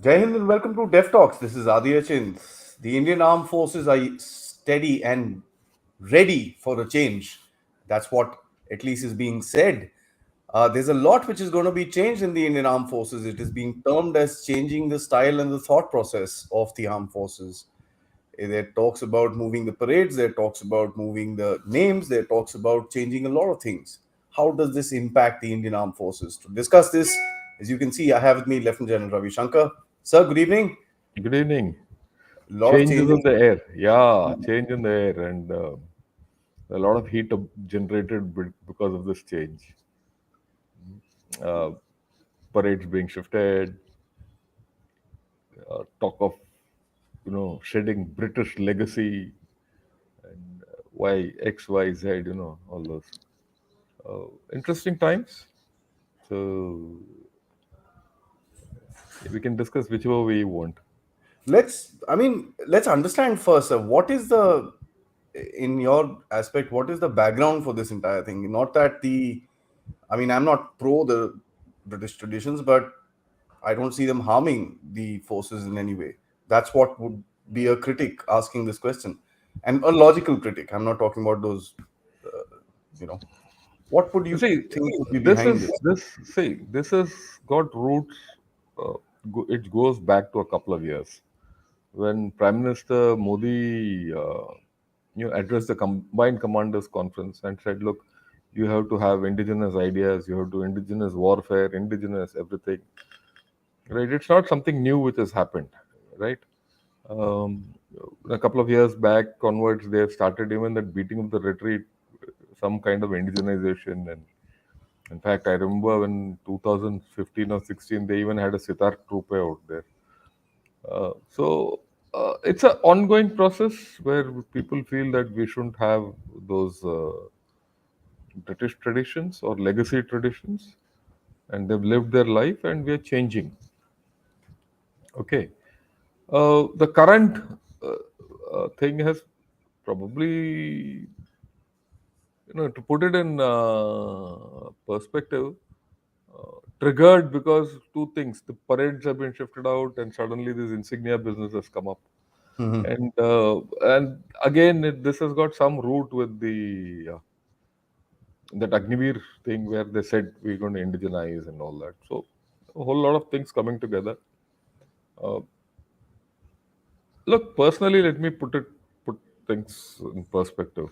Jai Hind and welcome to Dev Talks. This is Aadi. The Indian Armed Forces are steady and ready for a change. That's what at least is being said. There's a lot which is going to be changed in the Indian Armed Forces. It is being termed as changing the style and the thought process of the armed forces. There talks about moving the parades, there talks about moving the names, there talks about changing a lot of things. How does this impact the Indian Armed Forces? To discuss this, as you can see, I have with me Lieutenant General Ravi Shankar. Sir, good evening. Good evening. A lot of Change is in changes. the air. Yeah, change in the air, and a lot of heat generated because of this change. Uh, Parades being shifted, talk of shedding British legacy, and why X, Y, Z. All those interesting times. So we can discuss whichever way you want. Let's understand first, sir, what is the, in your aspect, what is the background for this entire thing? Not that I'm not pro the British traditions, but I don't see them harming the forces in any way. That's what would be a critic asking this question, and a logical critic. I'm not talking about those. You know, what would you See, think would be this behind is this? this. See, this has got roots. It goes back to a couple of years when Prime Minister Modi, addressed the Combined Commanders Conference and said, "Look, you have to have indigenous ideas. You have to indigenous warfare, indigenous everything. Right? It's not something new which has happened, right? Um, a couple of years back onwards, they have started even that beating of the retreat, some kind of indigenization. And in fact, I remember when 2015 or 16, they even had a sitar troupe out there. So it's an ongoing process where people feel that we shouldn't have those British traditions or legacy traditions, and they've lived their life, and we are changing. Okay, the current thing has probably, to put it in perspective, triggered because two things: the parades have been shifted out, and suddenly this insignia business has come up. And again, this has got some root with the that Agnivir thing where they said we're going to indigenize and all that. So a whole lot of things coming together. Uh, Look, personally, let me put things in perspective.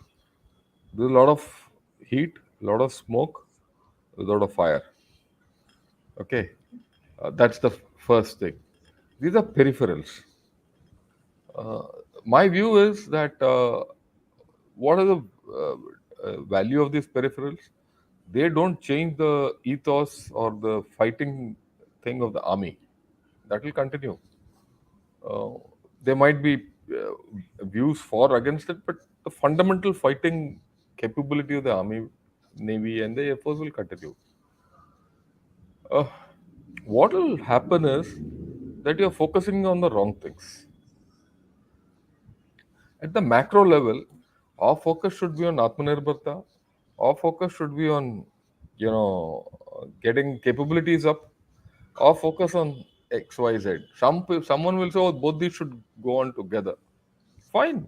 There's a lot of heat, a lot of smoke, a lot of fire. Okay, that's the first thing. These are peripherals. Uh, my view is that what are the value of these peripherals? They don't change the ethos or the fighting thing of the army. That will continue. Uh, there might be views for or against it, but the fundamental fighting capability of the army, navy, and the air force will continue. Uh, what will happen is that you're focusing on the wrong things. At the macro level, our focus should be on Atmanirbharta. Our focus should be on, getting capabilities up. Our focus on X, Y, Z. Someone will say, "Oh, both these should go on together." Fine,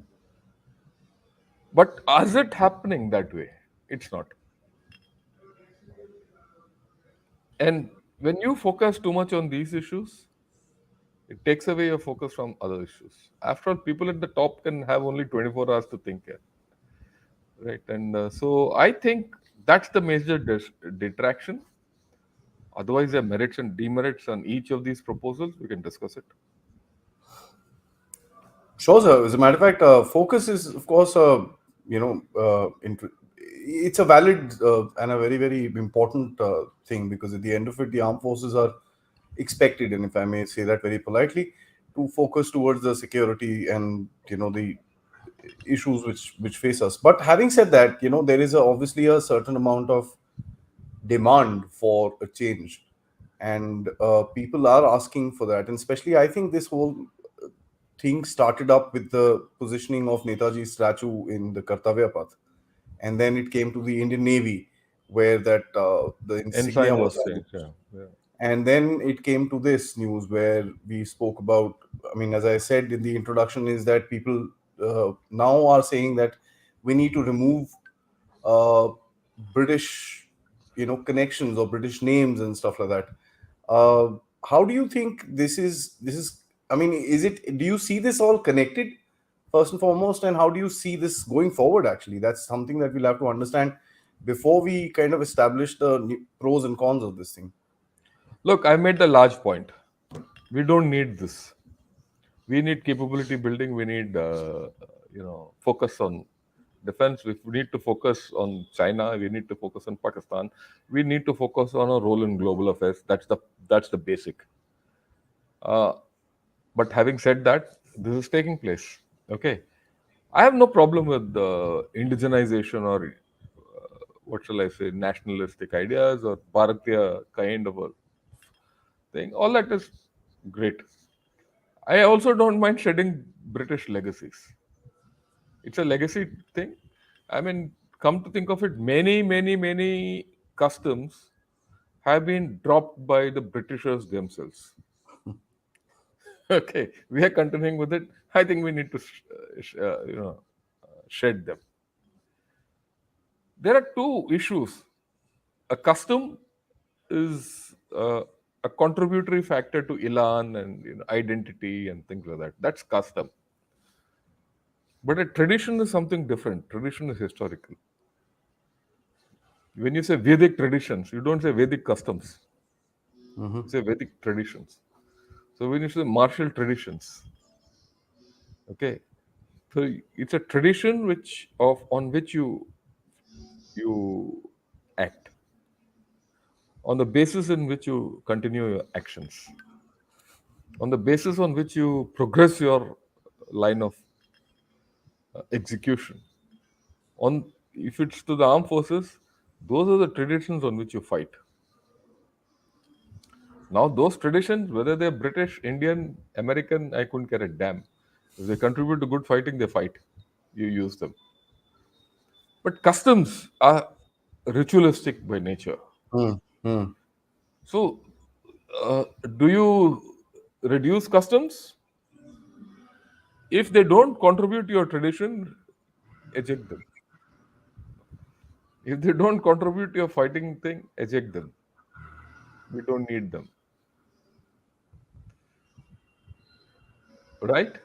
but is it happening that way? It's not. And when you focus too much on these issues, it takes away your focus from other issues. After all, people at the top can have only 24 hours to think here, right? And so I think that's the major detraction. Otherwise, there are merits and demerits on each of these proposals. We can discuss it. Sure, sir. As a matter of fact, focus is, of course, it's a valid and a very, very important thing, because at the end of it, the armed forces are expected, and if I may say that very politely, to focus towards the security and the issues which face us. But having said that, there is obviously a certain amount of demand for a change, and people are asking for that. And especially, I think this whole thing started up with the positioning of Netaji's statue in the Kartavya Path, and then it came to the Indian Navy, where that the insignia Ensign was was changed. changed. Yeah, yeah. And then it came to this news where we spoke about, I mean, as I said in the introduction, is that people now are saying that we need to remove uh, British, connections or British names and stuff like that. Uh, how do you think this is? I mean, is it? Do you see this all connected first and foremost, and how do you see this going forward? Actually, that's something that we'll have to understand before we kind of establish the pros and cons of this thing. Look, I made the large point. We don't need this. We need capability building. We need, focus on defense. We need to focus on China. We need to focus on Pakistan. We need to focus on our role in global affairs. That's the basic. Uh, but having said that, this is taking place. Okay, I have no problem with the indigenization or what shall I say, nationalistic ideas or Bharatiya kind of a thing. All that is great. I also don't mind shedding British legacies. It's a legacy thing. I mean, come to think of it, many, many, many customs have been dropped by the Britishers themselves. Okay, we are continuing with it. I think we need to, shed them. There are two issues. A custom is a contributory factor to elan and identity and things like that. That's custom. But a tradition is something different. Tradition is historical. When you say Vedic traditions, you don't say Vedic customs. You say Vedic traditions. So when you say martial traditions, okay, so it's a tradition which of on which you act, on the basis in which you continue your actions, on the basis on which you progress your line of execution. On if it's to the armed forces, those are the traditions on which you fight. Now those traditions, whether they're British, Indian, American, I couldn't care a damn. If they contribute to good fighting, they fight. You use them. But customs are ritualistic by nature. Hmm. Hmm. So, do you reduce customs? If they don't contribute to your tradition, eject them. If they don't contribute to your fighting thing, eject them. We don't need them, right?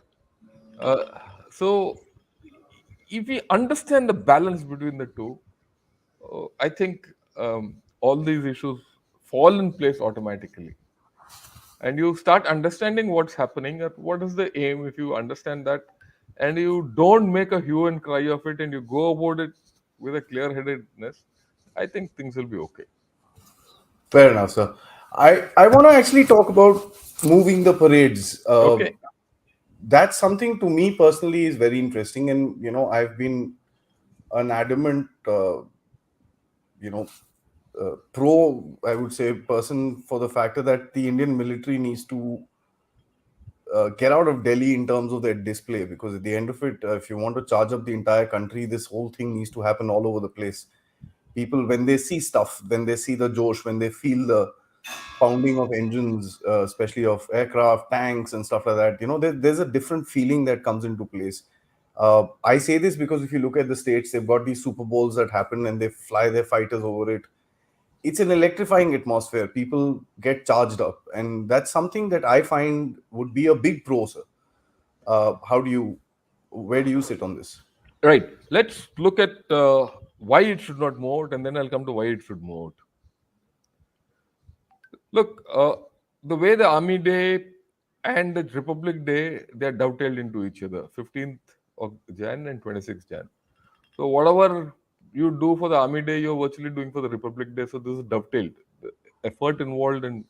Uh, so, if we understand the balance between the two, I think all these issues fall in place automatically. And you start understanding what's happening, what is the aim. If you understand that, and you don't make a hue and cry of it, and you go about it with a clear headedness, I think things will be okay. Fair enough, sir. I want to actually talk about moving the parades. Okay. That's something to me personally is very interesting, and I've been an adamant, you know, pro, I would say, person for the factor that the Indian military needs to get out of Delhi in terms of their display, because at the end of it, if you want to charge up the entire country, this whole thing needs to happen all over the place. People, when they see stuff, when they see the Josh, when they feel the pounding of engines, especially of aircraft, tanks, and stuff like that, there's a different feeling that comes into place. I say this because if you look at the States, they've got these Super Bowls that happen and they fly their fighters over it. It's an electrifying atmosphere. People get charged up, and that's something that I find would be a big pro, sir. How do you, where do you sit on this? Right. Let's look at why it should not move out, and then I'll come to why it should move out. Look, the way the Army Day and the Republic Day, they're dovetailed into each other, 15th of Jan and 26th Jan. So whatever you do for the Army Day, you're virtually doing for the Republic Day. So this is dovetailed. The effort involved in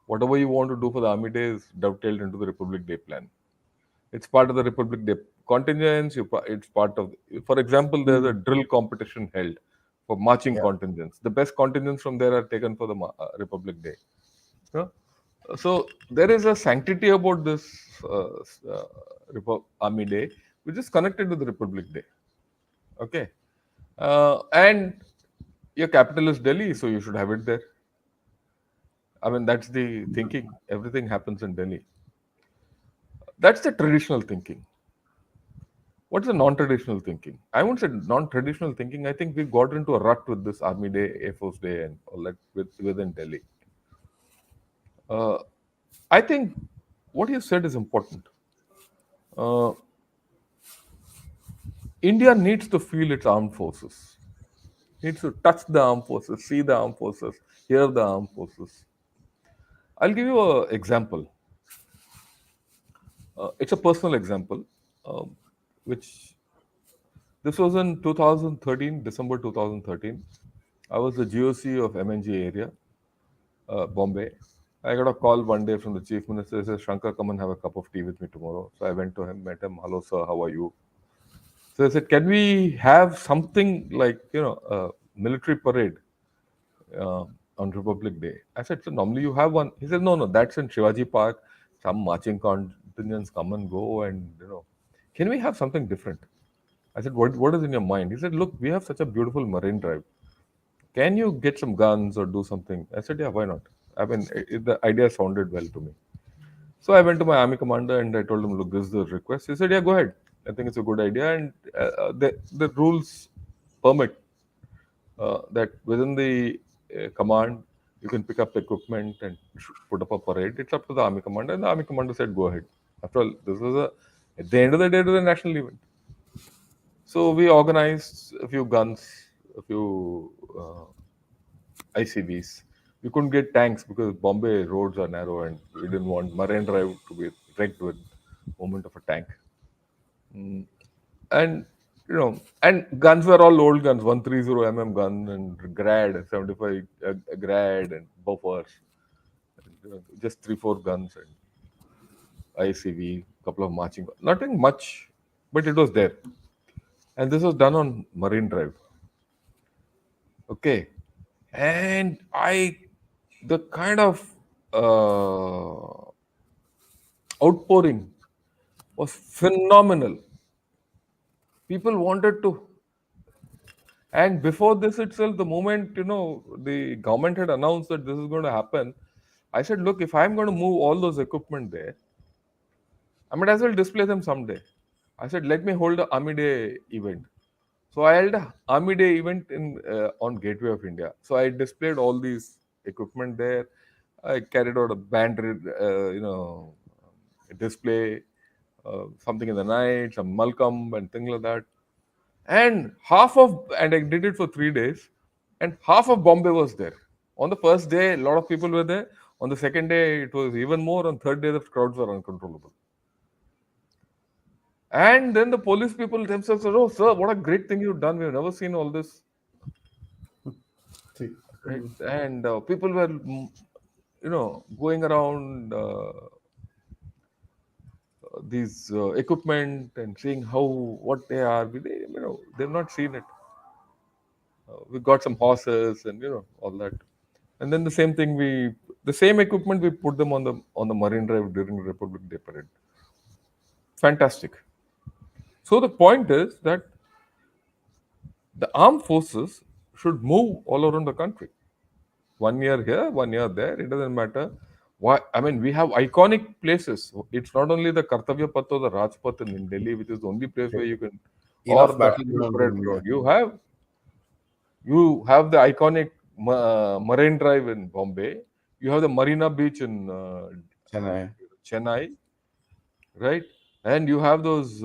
whatever you want to do for the Army Day is dovetailed into the Republic Day plan. It's part of the Republic Day contingents. It's part of, for example, there's a Mm. drill competition held for marching Yeah. contingents. The best contingents from there are taken for the Republic Day. Yeah? So there is a sanctity about this Army Day, which is connected to the Republic Day. Okay, and your capital is Delhi, so you should have it there. I mean, that's the thinking. Everything happens in Delhi. That's the traditional thinking. What's the non-traditional thinking? I won't say non-traditional thinking. I think we got into a rut with this Army Day, Air Force Day, and all that within Delhi. Uh, I think what you said is important. Uh, India needs to feel its armed forces. Needs to touch the armed forces, see the armed forces, hear the armed forces. I'll give you an example. It's a personal example, um, which this was in 2013, December 2013. I was the GOC of MNG area, Bombay. I got a call one day from the chief minister. He says, Shankar, come and have a cup of tea with me tomorrow. So I went to him, met him. Hello, sir, how are you? So I said, can we have something like, a military parade uh, on Republic Day? I said, so normally you have one. He said, no, no, that's in Shivaji Park. Some marching contingents come and go, and can we have something different? I said, what is in your mind? He said, look, we have such a beautiful marine drive. Can you get some guns or do something? I said, yeah, why not? I mean, the idea sounded well to me. So I went to my army commander and I told him, look, this is the request. He said, yeah, go ahead. I think it's a good idea. And the rules permit that within the command, you can pick up equipment and put up a parade. It's up to the army commander. And the army commander said, go ahead. After all, this was at the end of the day, it was a national event. So we organized a few guns, a few ICVs. We couldn't get tanks because Bombay roads are narrow and we didn't want Marine Drive to be wrecked with movement of a tank. And and guns were all old guns, 130 gun and Grad 75 Grad and buffers, and, just 3 4 guns and ICV, couple of marching, nothing much, but it was there. And this was done on Marine Drive. Okay, and the kind of uh, outpouring was phenomenal. People wanted to, and before this itself, the moment the government had announced that this is going to happen, I said, look, if I'm going to move all those equipment there, I might as well display them someday. I said, let me hold a Army Day event. So I held a Army Day event in on Gateway of India. So I displayed all these equipment there. I carried out a band, display, something in the night, some Malcolm and things like that. And I did it for 3 days, and half of Bombay was there. On the first day, a lot of people were there. On the second day, it was even more. On third day, the crowds were uncontrollable. And then the police people themselves said, "Oh, sir, what a great thing you've done. We've never seen all this." See. Right? And people were, going around these equipment and seeing how what they are. They've not seen it. We got some horses and all that. And then the same equipment we put them on the Marine Drive during Republic Day parade. Fantastic. So the point is that the armed forces should move all around the country. 1 year here, 1 year there. It doesn't matter. Why? I mean, we have iconic places. It's not only the Kartavya Path or the Rajpath in Delhi, which is the only place where you can, or Enough the battleground Army in Parade India. Ground. You have the iconic Marine Drive in Bombay. You have the Marina Beach in Chennai. Chennai, right? And you have those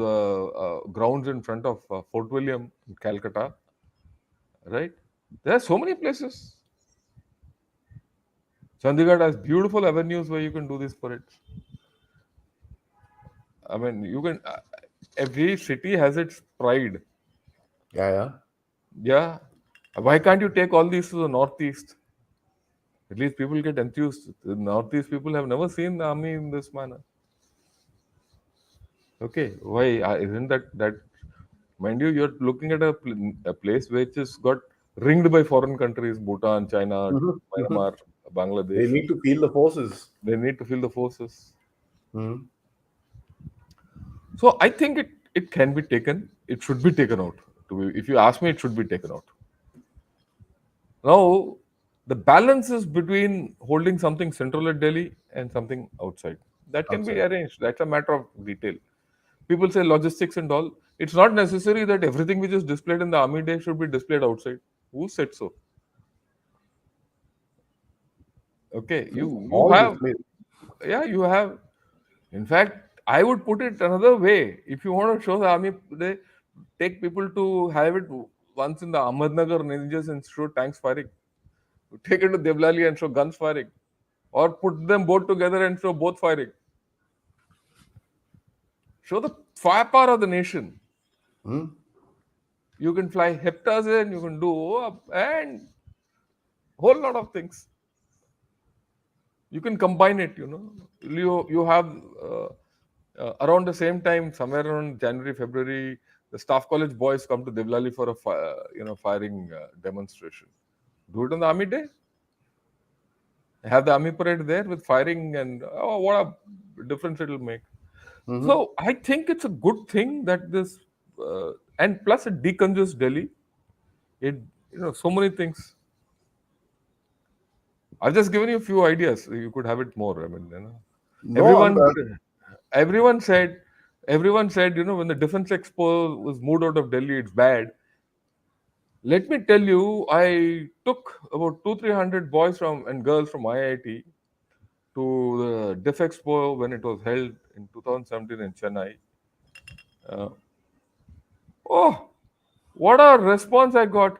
grounds in front of Fort William in Calcutta, right? There are so many places. Chandigarh has beautiful avenues where you can do these parades. I mean, you can. Every city has its pride. Yeah, yeah. Yeah. Why can't you take all these to the northeast? At least people get enthused. The northeast people have never seen the army in this manner. Okay, why isn't that? Mind you, you're looking at a place which is got ringed by foreign countries: Bhutan, China, Mhm, mhm. Myanmar, They Bangladesh. need to feel the forces. They need to feel the forces. Mhm. So I think it can be taken. It should be taken out. If you ask me, it should be taken out. Now, the balance is between holding something central at Delhi and something outside. That can be outside. arranged. That's a matter of detail. People say logistics and all. It's not necessary that everything which is displayed in the army day should be displayed outside. Who said so? Okay, you All have, display. yeah, you have. In fact, I would put it another way. If you want to show the army day, take people to have it once in the Ahmednagar ranges and show tanks firing. Take it to Devlali and show guns firing, or put them both together and show both firing. Show the firepower of the nation. Hmm? You can fly heptas in, you can do and whole lot of things. You can combine it. You have around the same time, somewhere around January, February, the staff college boys come to Devlali for a firing demonstration. Do it on the army day. Have the army parade there with firing, and what a difference it'll make. Hmm. So I think it's a good thing that this, and plus it decongests Delhi. It, so many things. I've just given you a few ideas. You could have it more. I mean, No, everyone, everyone said, when the Defense Expo was moved out of Delhi, it's bad. Let me tell you, I took about 300 boys from and girls from IIT to the Def Expo when it was held in 2017 in Chennai. Uh, oh, what a response I got!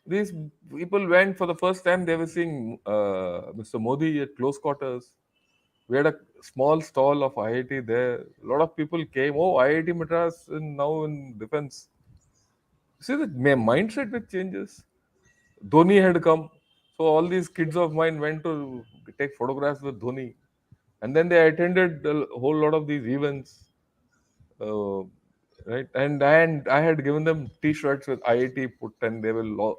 These people went for the first time. They were seeing Mr. Modi at close quarters. We had a small stall of IIT there. A lot of people came. Oh, IIT Madras now in defense. See the mindset which changes. Dhoni had come. So all these kids of mine went to take photographs with Dhoni. And then they attended a whole lot of these events. Uh, right. And I had given them T-shirts with IIT put, and they will,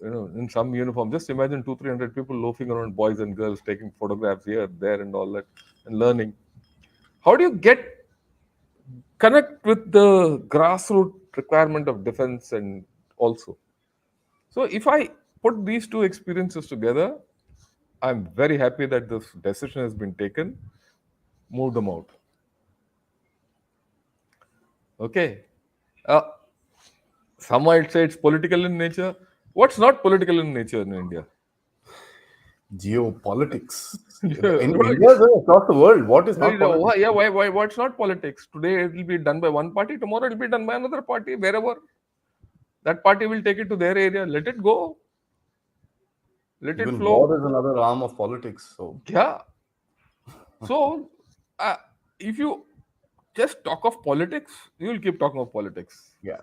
in some uniform. Just imagine 300 people loafing around, boys and girls, taking photographs here, there, and all that, and learning. How do you connect with the grassroots requirement of defense and also? So if I put these two experiences together, I'm very happy that this decision has been taken. Move them out. Okay. Uh, some might say it's political in nature. What's not political in nature in India? Geopolitics. In Right. India, across the world, what is not politics? Yeah, why? What's not politics? Today it will be done by one party. Tomorrow it will be done by another party. Wherever that party will take it to their area, let it go. Let it Even flow. war is another arm of politics. So, Yeah. So, uh, if you just talk of politics, you will keep talking of politics. yeah.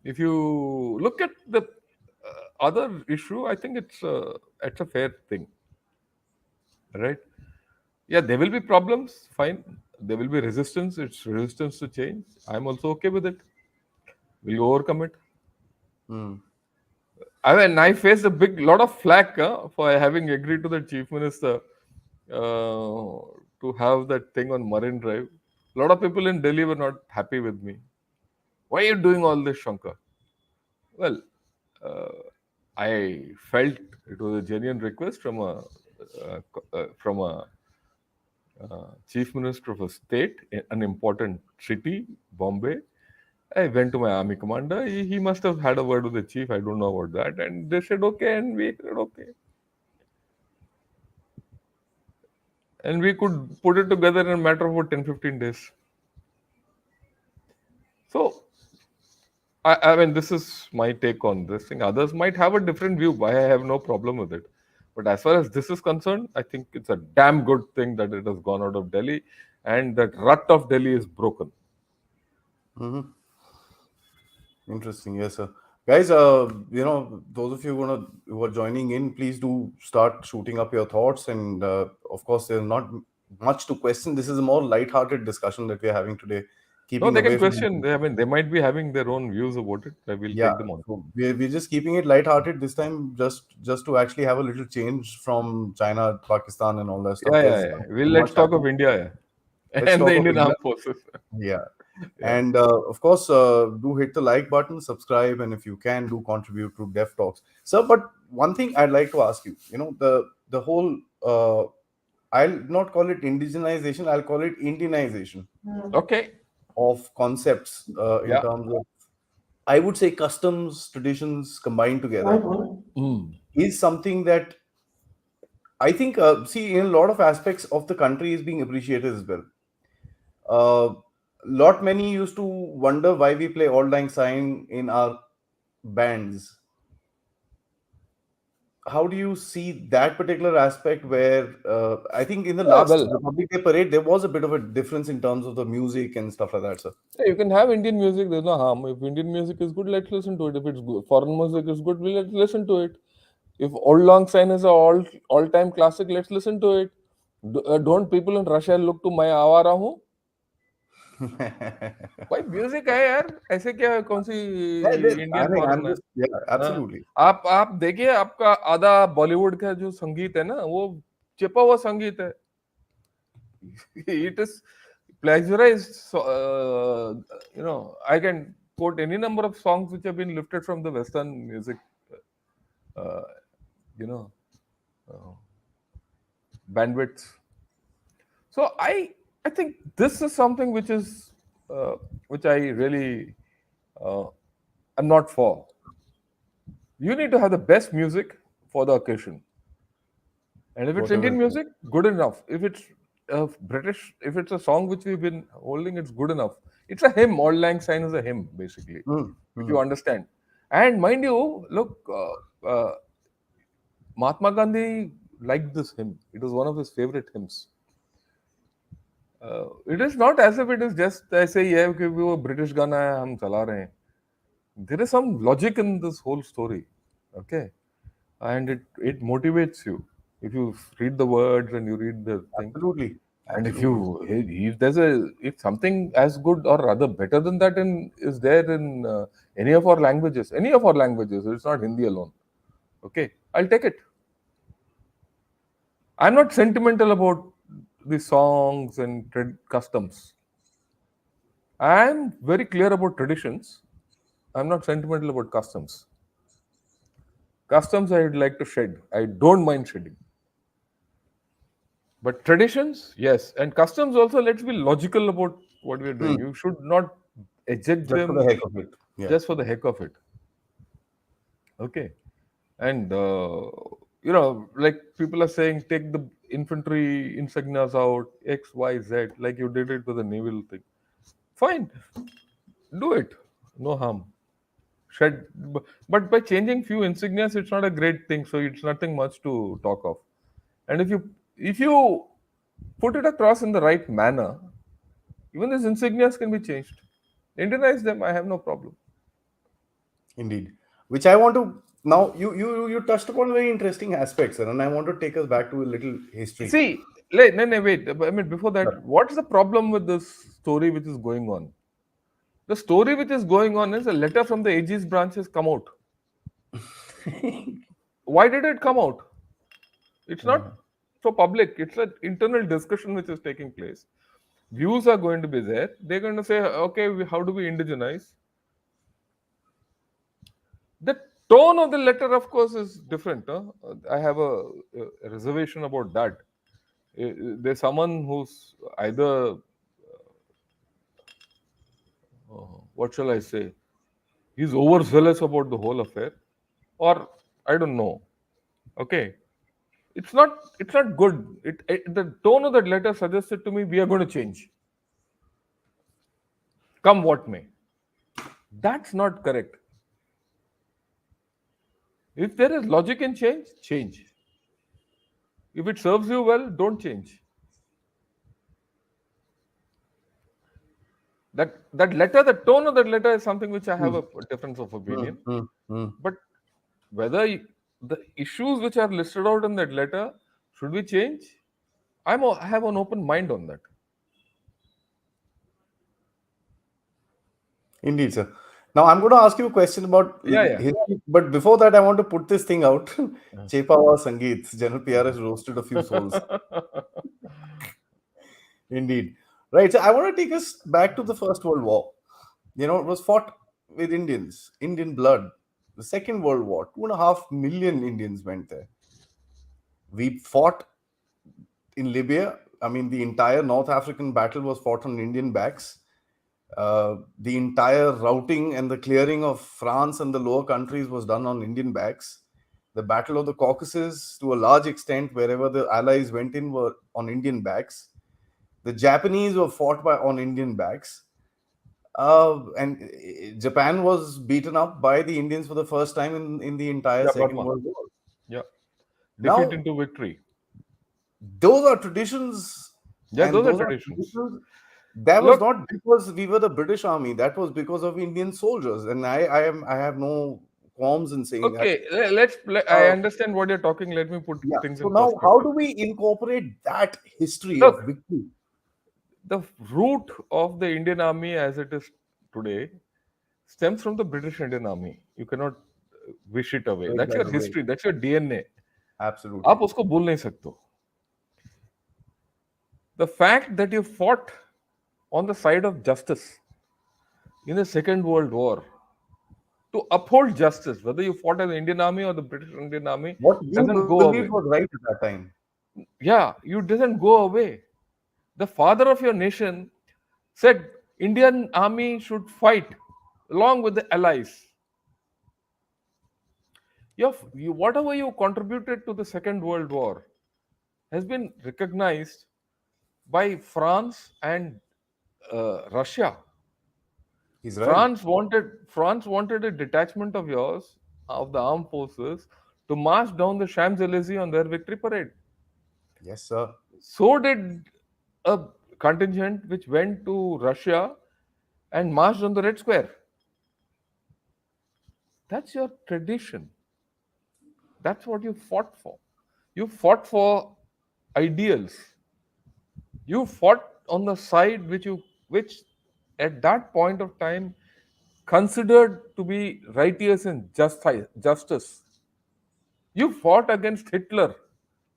If you look at the other issue, I think it's a fair thing, right? Yeah, there will be problems. Fine, there will be resistance. It's resistance to change. I'm also okay with it. We'll overcome it. Hmm. I mean, I faced a big lot of flack for having agreed to the chief minister to have that thing on Marine Drive. A lot of people in Delhi were not happy with me. Why are you doing all this, Shankar? Well, uh, I felt it was a genuine request from a chief minister of a state, an important city, Bombay. I went to my army commander. He must have had a word with the chief. I don't know about that. And they said okay, and we said okay. And we could put it together in a matter of about 10-15 days. So, I mean, this is my take on this thing. Others might have a different view. Why I have no problem with it. But as far as this is concerned, I think it's a damn good thing that it has gone out of Delhi and that rut of Delhi is broken. Hmm. Interesting. Yes, sir. Guys, those of you who are joining in, please do start shooting up your thoughts. And of course, there's not much to question. This is a more light-hearted discussion that we're having today, No, keeping they can away from. question. I mean, they might be having their own views about it. I will Yeah, take them on. so we're just keeping it light-hearted this time, just to actually have a little change from China, Pakistan, and all that stuff. Yeah, yeah, There's yeah. We'll much let's talk happening. of India, yeah. Let's And the talk of Indian India. armed forces. Yeah. Yeah. And of course, do hit the like button, subscribe, and if you can, do contribute to Dev Talks. So, but one thing I'd like to ask you, the whole, I'll not call it indigenization, I'll call it Indianization Okay. of concepts in Yeah. terms of, I would say, customs, traditions combined together Mm. is something that I think, see, in a lot of aspects of the country is being appreciated as well. Lot many used to wonder why we play Auld Lang Syne in our bands. How do you see that particular aspect where I think in the last Well, Republic Day parade there was a bit of a difference in terms of the music and stuff like that, sir? yeah, you can have Indian music. There's no harm. If Indian music is good, let's listen to it. If it's good, foreign music is good, let's listen to it. If Old Long Syne is a all time classic, let's listen to it. Don't people in Russia look to मैं आवारा हूँ? भाई music है यार, ऐसे क्या कौन सी I Indian mean, foreign I'm है? just, yeah, हाँ, absolutely. आप देखिए, आपका आधा बॉलीवुड का जो संगीत है ना, वो छिपा हुआ संगीत है. It is plagiarized. So, I can quote any number of songs which have been lifted from the Western music, uh, you know, uh, bandwidths. So I think this is something which I really uh, am not for. You need to have the best music for the occasion. And if it's Whatever Indian it is. music, good enough. If it's British, if it's a song which we've been holding, it's good enough. It's a hymn. Auld Lang Syne is a hymn, basically, Mm, if you mm. understand. And mind you, look, Mahatma Gandhi liked this hymn. It was one of his favorite hymns. It is not as if it is just ऐसे ही है कि वो British गाना है हम चला रहे हैं. There is some logic in this whole story, okay, and it motivates you if you read the words and you read the thing. Absolutely. And if Absolutely. if there's a if something as good or rather better than that in is there in any of our languages, it's not Hindi alone. Okay, I'll take it. I'm not sentimental about the songs and customs. I'm very clear about traditions. I'm not sentimental about customs. Customs I'd like to shed. I don't mind shedding. But traditions, yes. And customs also, let's be logical about what we're doing. Mm. You should not eject Just for the them heck of it. Yeah. just for the heck of it. Okay. And, like people are saying, take the infantry insignias out, X, Y, Z, like you did it with the naval thing. Fine. Do it. No harm. Shed. But by changing few insignias, it's not a great thing. So it's nothing much to talk of. And if you put it across in the right manner, even these insignias can be changed. Indianize them, I have no problem. Indeed. Which I want to now you touched upon very interesting aspects, sir, and I want to take us back to a little history. See, no, wait. I mean, before that, what's the problem with this story which is going on? The story which is going on is a letter from the AG's branch has come out. Why did it come out? It's not for public. It's an internal discussion which is taking place. Views are going to be there. They're going to say, okay, how do we indigenize? The tone of the letter, of course, is different. Huh? I have a reservation about that. There's someone who's either, what shall I say, he's overzealous about the whole affair, or I don't know. Okay, it's not good. The tone of that letter suggested to me we are going to change, come what may. That's not correct. If there is logic in change, change. If it serves you well, don't change. That letter, the tone of that letter is something which I have Mm, a difference of mm, opinion. mm, mm. But whether the issues which are listed out in that letter should we change, I have an open mind on that. Indeed, sir. Now I'm going to ask you a question about Yeah, yeah. history, but before that, I want to put this thing out. Chepawa Sangeet, General PR has roasted a few souls. Indeed. Right. So I want to take us back to the First World War. It was fought with Indians, Indian blood. The Second World War, 2.5 million Indians went there. We fought in Libya. I mean, the entire North African battle was fought on Indian backs. The entire routing and the clearing of France and the lower countries was done on Indian backs. The Battle of the Caucasus, to a large extent, wherever the Allies went in, were on Indian backs. The Japanese were fought on Indian backs. And Japan was beaten up by the Indians for the first time in the entire Yeah, Second Burma. World War. Yeah. Defeat Now, into victory. those are traditions, Yeah, and those are those are traditions. traditions. That was Look, not because we were the British Army. That was because of Indian soldiers, and I have no qualms in saying that. okay, I Uh, understand what you're talking. Let me put yeah. things So in now, how perspective. do we incorporate that history of Look, victory? the root of the Indian Army as it is today stems from the British Indian Army. You cannot wish it away. Take That's that your away. history. That's your DNA. Absolutely. आप उसको भूल नहीं सकते हो. The fact that you fought on the side of justice in the Second World War to uphold justice, whether you fought in the Indian Army or the British Indian Army, What you doesn't go believed away. was right at that time. Yeah, you doesn't go away. The father of your nation said Indian army should fight along with the allies. Whatever you contributed to the Second World War has been recognized by France and Russia. He's right. France wanted a detachment of yours of the armed forces to march down the Champs Elysees on their victory parade. Yes, sir. So did a contingent which went to Russia and marched on the Red Square. That's your tradition. That's what you fought for. You fought for ideals. You fought on the side which at that point of time considered to be righteous and justice. You fought against Hitler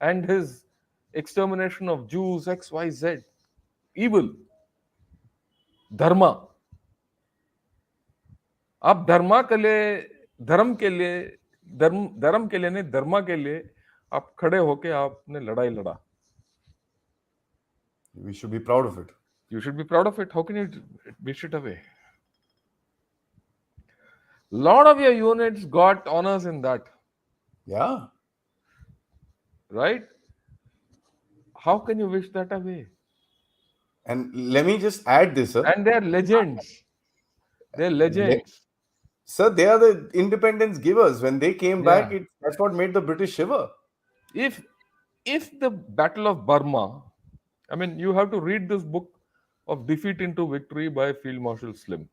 and his extermination of Jews, XYZ. Evil. Dharma. आप धर्मा के लिए धर्म के लिए धर्म धर्म के लिए नहीं धर्मा के लिए आप खड़े होके आपने लड़ाई लड़ा. We should be proud of it. You should be proud of it. How can you wish it away? Lot of your units got honors in that, Yeah. right? How can you wish that away? And let me just add this, sir. And they're legends. They're Le- legends. Sir, they are the independence givers. When they came back, Yeah. that's what made the British shiver. If the Battle of Burma, I mean, you have to read this book of Defeat into Victory by Field Marshal Slim.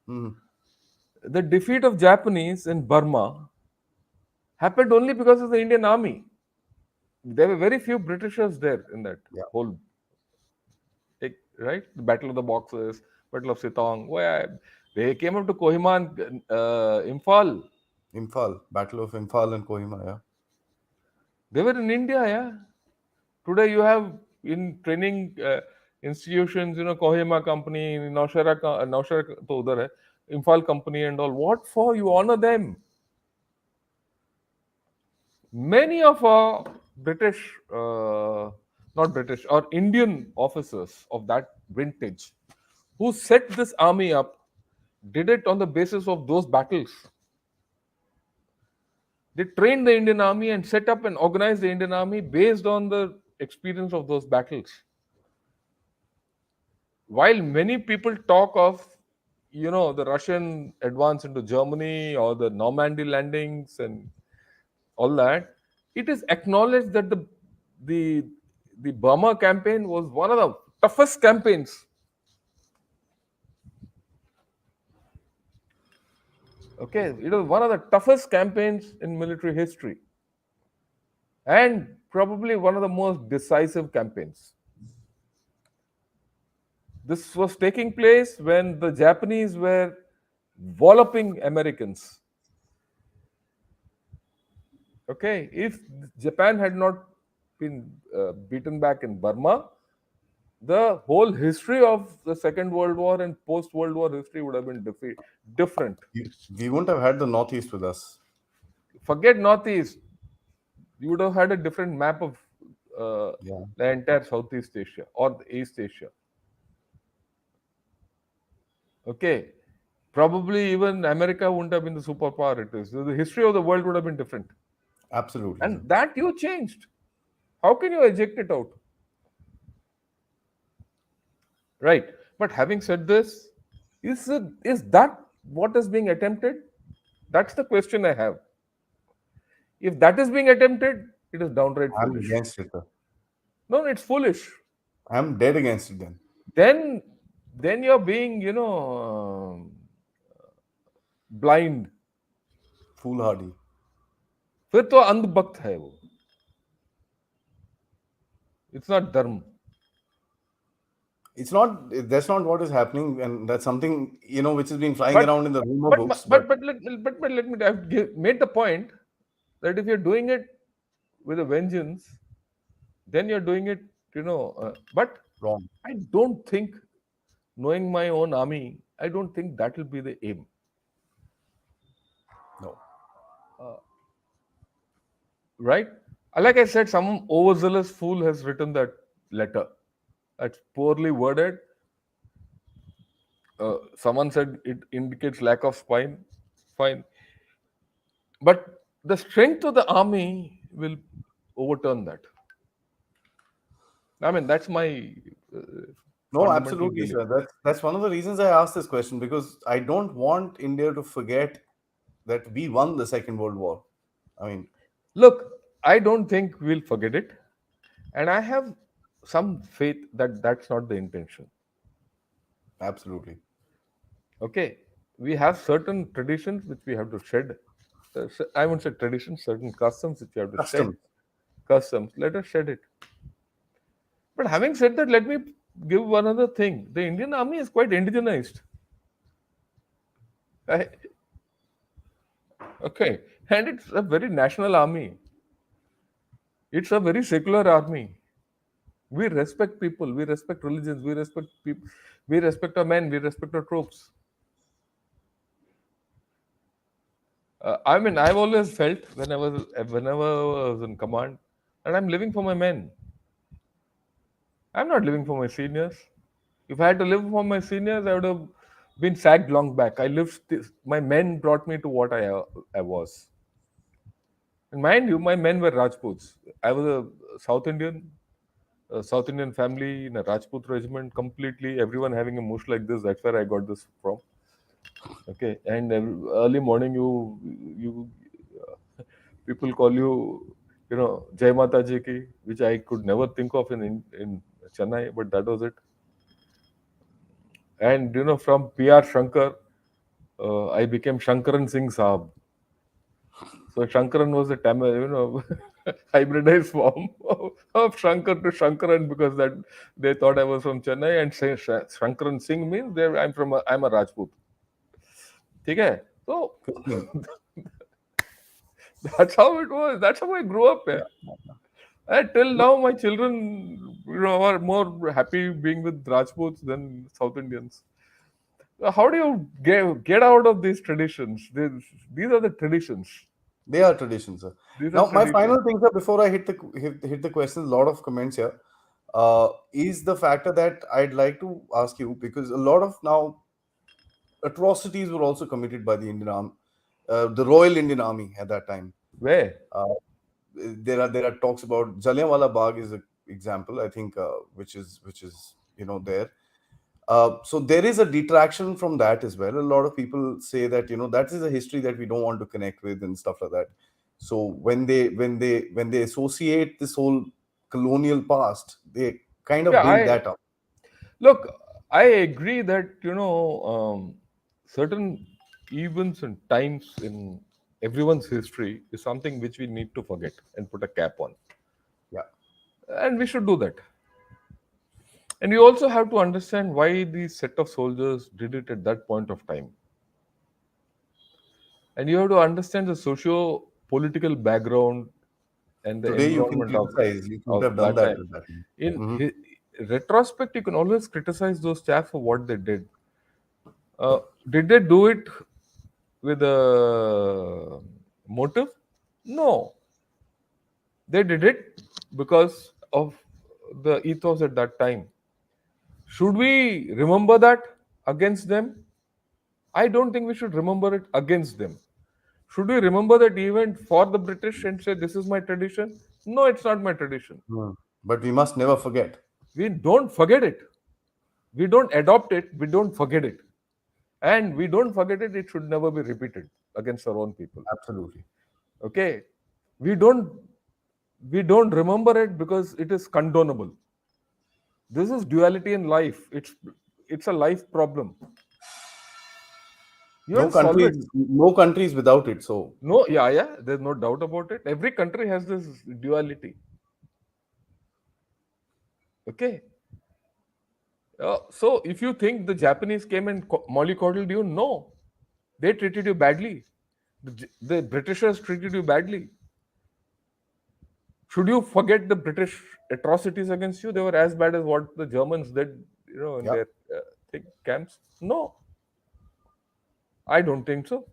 Mhm. The defeat of Japanese in Burma happened only because of the Indian army. There were very few Britishers there in that Yeah. whole, right? The Battle of the Boxes, Battle of Sitong. Where they came up to Kohima and Imphal. Imphal, Battle of Imphal and Kohima. Yeah. They were in India, yeah. Today you have in training institutions, Kohima company, Naushera to udhar hai, Imphal company and all. What for? You honor them. Many of our British, not British, or Indian officers of that vintage who set this army up did it on the basis of those battles. They trained the Indian army and set up and organized the Indian army based on the experience of those battles. While many people talk of, the Russian advance into Germany or the Normandy landings and all that, it is acknowledged that the the Burma campaign was one of the toughest campaigns. Okay, it was one of the toughest campaigns in military history, and probably one of the most decisive campaigns. This was taking place when the Japanese were walloping Americans. Okay, if Japan had not been beaten back in Burma, the whole history of the Second World War and post World War history would have been different. We wouldn't have had the Northeast with us. Forget Northeast, you would have had a different map of uh, Yeah, the entire Southeast Asia or the East Asia. Okay, probably even America wouldn't have been the superpower it is. So the history of the world would have been different, absolutely. Yeah. and that you changed. How can you eject it out? Right. But having said this, is that what is being attempted? That's the question I have. If that is being attempted, it is downright I'm foolish. against it. No, it's foolish. I'm dead against it then. Then, then you're being, blind. Foolhardy. फिर तो अंधभक्त है वो. It's not dharma. It's not, that's not what is happening, and that's something, which has been flying But around in the rumor but books. But let me. I've made the point that if you're doing it with a vengeance, then you're doing it. But wrong. I don't think, knowing my own army, I don't think that will be the aim. No. Right? Like I said, some overzealous fool has written that letter. That's poorly worded. Someone said it indicates lack of spine. Fine. But the strength of the army will overturn that. I mean, that's my uh, No, fundamental absolutely, belief. sir. That's one of the reasons I asked this question, because I don't want India to forget that we won the Second World War. I mean, Look, I don't think we'll forget it. And I have some faith that that's not the intention. absolutely. Okay, we have certain traditions which we have to shed. I won't say traditions, certain customs which we have to shed. Customs. Customs, let us shed it. But having said that, let me give one other thing. The Indian army is quite indigenized. I- Okay, and it's a very national army. It's a very secular army. We respect people, we respect religions, we respect people, we respect our men, we respect our troops. I mean, I've always felt whenever I was in command, and I'm living for my men. I'm not living for my seniors. If I had to live for my seniors, I would have been sacked long back. I lived. My men brought me to what I was. And mind you, my men were Rajputs. I was a South Indian family in a Rajput regiment. Completely, everyone having a mush like this. That's where I got this from. Okay, and early morning, you people call you, Jai Mata Ji ki, which I could never think of in Chennai, but that was it. And from P.R. Shankar, I became Shankaran Singh Saab. So Shankaran was a Tamil, hybridized form of Shankar to Shankaran, because that they thought I was from Chennai, and say Shankaran Singh means there I'm a Rajput. Okay, so Christian. that's how it was. That's how I grew up. Yeah. And till No, now, my children, are more happy being with Rajputs than South Indians. How do you get out of these traditions? These are the traditions. they are traditions, sir. These are Now, my traditions. final thing, sir, before I hit the questions, a lot of comments here, is the factor that I'd like to ask you, because a lot of now atrocities were also committed by the Indian Army, the Royal Indian Army at that time. Where? Uh, there are talks about Jallianwala Bagh is an example, I think, which is there. So there is a detraction from that as well. A lot of people say that that is a history that we don't want to connect with and stuff like that. So when they associate this whole colonial past, they kind of Yeah, bring I that up. look. I agree that certain events and times in everyone's history is something which we need to forget and put a cap on, Yeah, and we should do that. And you also have to understand why these set of soldiers did it at that point of time, and you have to understand the socio-political background and the today you can environment criticize. You could of have done that that time. at that time. In Hmm. retrospect, you can always criticize those chaps for what they did. Did they do it with a motive? No, they did it because of the ethos at that time. Should we remember that against them? I don't think we should remember it against them. Should we remember that event for the British and say, this is my tradition? No, it's not my tradition. Hmm. But we must never forget. We don't forget it. We don't adopt it. We don't forget it. And we don't forget it. It should never be repeated against our own people. Absolutely. Okay? We don't we don't remember it because it is condonable. This is duality in life. It's a life problem. You have to solve it. No countries without it. So No, yeah, yeah. There's no doubt about it. Every country has this duality. Okay. So if you think the Japanese came and mollycoddled you, no, they treated you badly. The Britishers treated you badly. Should you forget the British atrocities against you? They were as bad as what the Germans did, in yeah, their camps. No, I don't think so.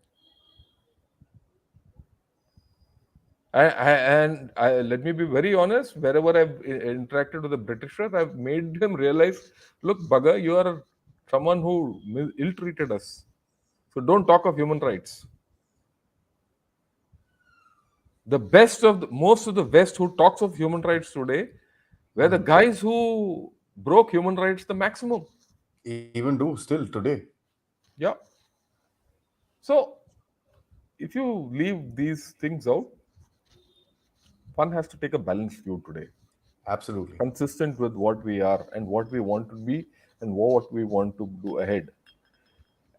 Let me be very honest. Wherever I've interacted with a Britisher, I've made them realize, look, bugger, you are someone who ill-treated us. So don't talk of human rights. The best of most of the West who talks of human rights today were the guys who broke human rights the maximum. even do still today. Yeah. So if you leave these things out, one has to take a balanced view today, Absolutely. consistent with what we are and what we want to be and what we want to do ahead.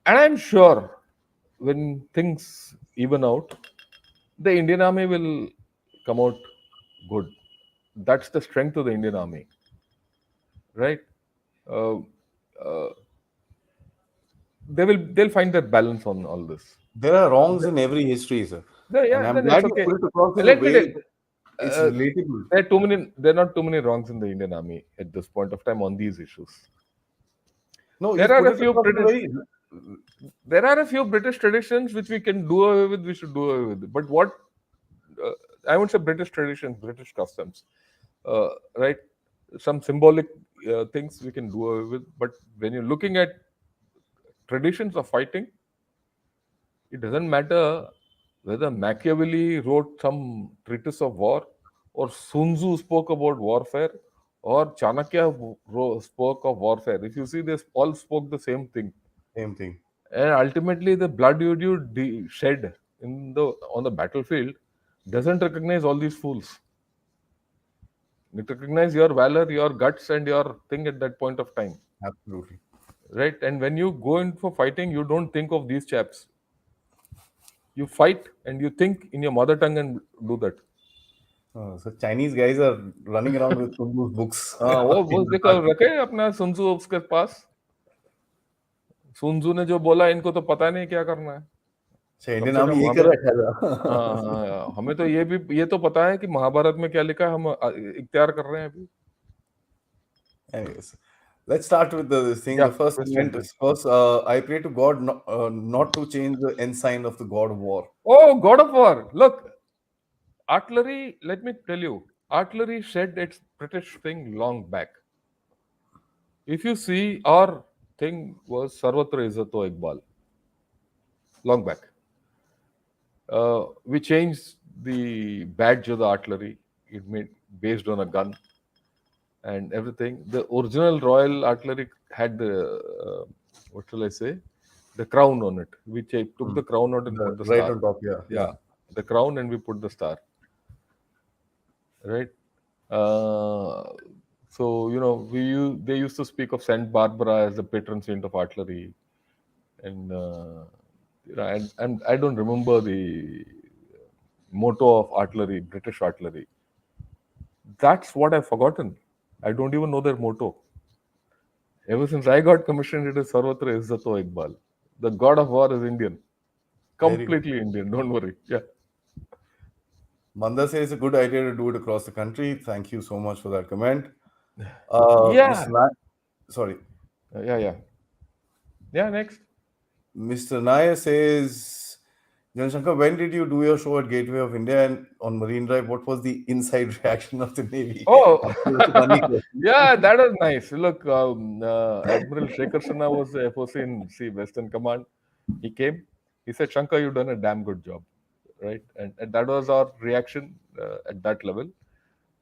And I'm sure when things even out, the Indian Army will come out good. That's the strength of the Indian Army, right? Uh, uh, they'll find their balance on all this. There are wrongs in every history, sir. And Yeah, I'm then it's glad you okay. put it across in a Let me tell way it's uh, relatable. there are not too many wrongs in the Indian Army at this point of time on these issues. No, There you've are put a it few across in a British very there are a few British traditions which we can do away with. We should do away with. But what uh, I would say British traditions, British customs, uh, right? Some symbolic things we can do away with. But when you're looking at traditions of fighting, it doesn't matter whether Machiavelli wrote some treatise of war, or Sun Tzu spoke about warfare, or Chanakya spoke of warfare. If you see, they all spoke the same thing. same thing. And ultimately, the blood you shed in the on the battlefield doesn't recognize all these fools. It recognizes your valor, your guts, and your thing at that point of time, Absolutely. right? And when you go in for fighting, you don't think of these chaps. You fight and you think in your mother tongue and do that. So Chinese guys are running around with Sundu's books हाँ वो in the देखो country. रखे हैं अपना सुनजू उसके पास. सुनजू ने जो बोला इनको तो पता नहीं क्या करना है. अच्छा कम इंडियन से आर्मी कम यही कर हमें रखा था. हमें तो ये तो पता है कि महाभारत में क्या लिखा है. हम इख्तियार कर रहे हैं अभी. Anyways, let's start with this thing. Yeah, The first question comment please. is first. I pray to God not to change the ensign of the God of War. Oh, God of War. Look, artillery, let me tell you, artillery shed its British thing long back. If you see, our thing was Sarvatra Izzato Iqbal, long back. We changed the badge of the artillery. It made based on a gun and everything. The original Royal Artillery had the what shall I say, the crown on it. We took Hmm. the crown out and The, put the right star. on top, yeah, Yeah, yeah. the crown and we put the star. Right. Uh, so they used to speak of Saint Barbara as the patron saint of artillery, and and I don't remember the motto of artillery, British artillery. That's what I've forgotten. I don't even know their motto. Ever since I got commissioned, it is Sarvatra Izzato Iqbal. The god of war is Indian. Very good. Completely Indian. Don't worry. Yeah. Manda says it's a good idea to do it across the country. Thank you so much for that comment. Yeah, Mr. Sorry, yeah, yeah, yeah. Next. Mr. Nair says, Jan Shankar, when did you do your show at Gateway of India and on Marine Drive? What was the inside reaction of the Navy? Oh, Actually, that's a funny question. yeah, that was nice. Look, Admiral Shekhar Sinha was the FOC in Sea Western Command. He came. He said, "Shankar, you've done a damn good job," right? And that was our reaction at that level.